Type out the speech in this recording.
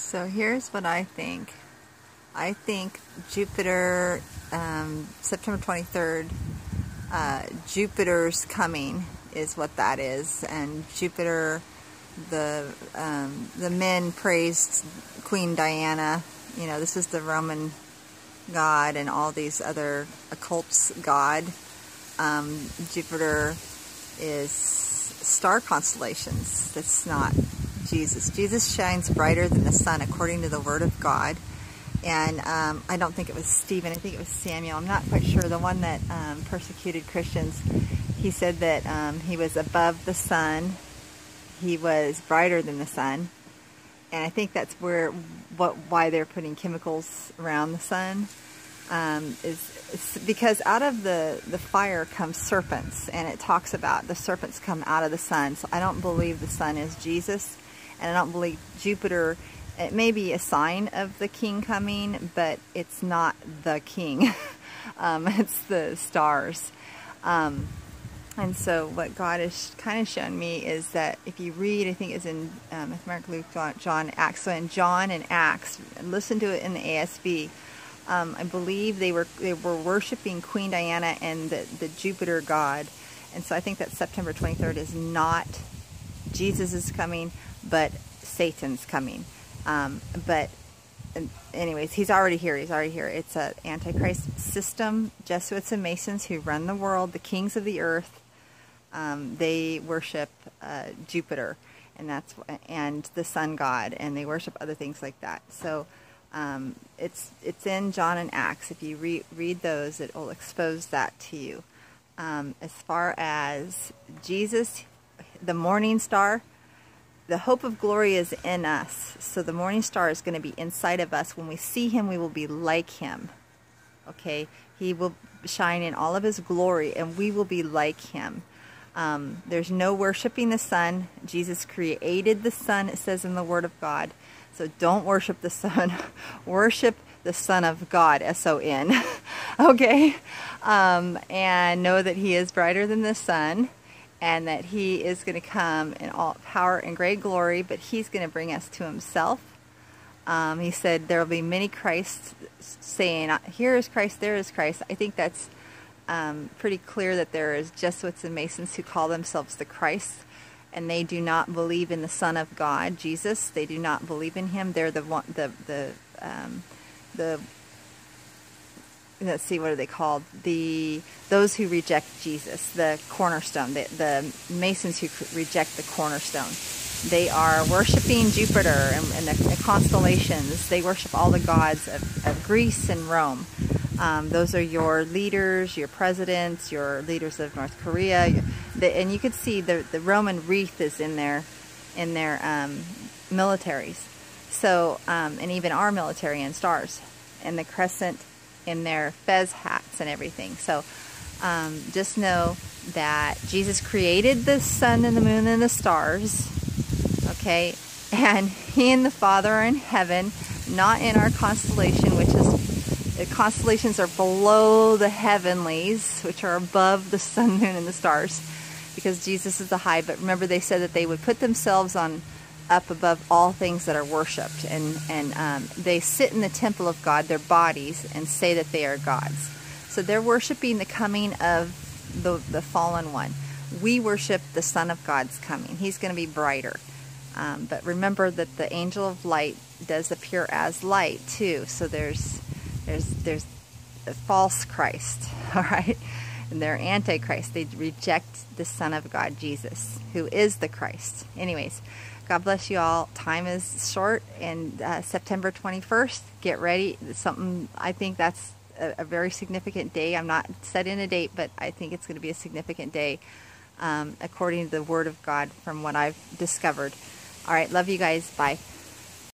So here's what I think. I think Jupiter, September 23rd, Jupiter's coming is what that is. And Jupiter, the men praised Queen Diana. You know, this is the Roman god and all these other occults god. Jupiter is star constellations. That's not Jesus. Jesus shines brighter than the sun according to the Word of God. And I don't think it was Stephen, I think it was Samuel, I'm not quite sure, the one that persecuted Christians. He said that he was above the sun, he was brighter than the sun, and I think that's why they're putting chemicals around the sun, is because out of the fire comes serpents, and it talks about the serpents come out of the sun. So I don't believe the sun is Jesus, and I don't believe Jupiter. It may be a sign of the king coming, but it's not the king. It's the stars. And so what God has kind of shown me is that if you read, I think it's in Mark, Luke, John, Acts. So in John and Acts, listen to it in the ASV. I believe they were worshiping Queen Diana and the Jupiter god. And so I think that September 23rd is not Jesus is coming, but Satan's coming. But anyways, he's already here. It's an Antichrist system. Jesuits and Masons who run the world, the kings of the earth, they worship Jupiter, and the sun god, and they worship other things like that. So it's in John and Acts. If you read those, it will expose that to you. As far as Jesus, the morning star, the hope of glory is in us. So the morning star is going to be inside of us. When we see him, we will be like him. Okay? He will shine in all of his glory, and we will be like him. There's no worshiping the sun. Jesus created the sun, it says in the Word of God. So don't worship the sun. Worship the Son of God, S-O-N. Okay? And know that he is brighter than the sun, and that he is going to come in all power and great glory, but he's going to bring us to himself. He said there will be many Christs saying, here is Christ, there is Christ. I think that's pretty clear that there is Jesuits and Masons who call themselves the Christ, and they do not believe in the Son of God, Jesus. They do not believe in him. They're the let's see, what are they called? Those who reject Jesus, the cornerstone, the Masons who reject the cornerstone. They are worshiping Jupiter and the constellations. They worship all the gods of Greece and Rome. Those are your leaders, your presidents, your leaders of North Korea. And you can see the Roman wreath is in their militaries. So, and even our military and stars. And the crescent in their fez hats and everything. So just know that Jesus created the sun and the moon and the stars, okay, and he and the Father are in heaven, not in our constellation, which is, the constellations are below the heavenlies, which are above the sun, moon, and the stars, because Jesus is the high. But remember, they said that they would put themselves up above all things that are worshipped, and they sit in the temple of God, their bodies, and say that they are gods. So they're worshiping the coming of the fallen one. We worship the Son of God's coming. He's going to be brighter. But remember that the angel of light does appear as light too. So there's a false Christ, all right? And they're Antichrist. They reject the Son of God, Jesus, who is the Christ. Anyways, God bless you all. Time is short, and September 21st, get ready. Something, I think that's a very significant day. I'm not setting a date, but I think it's going to be a significant day according to the Word of God from what I've discovered. All right, love you guys. Bye.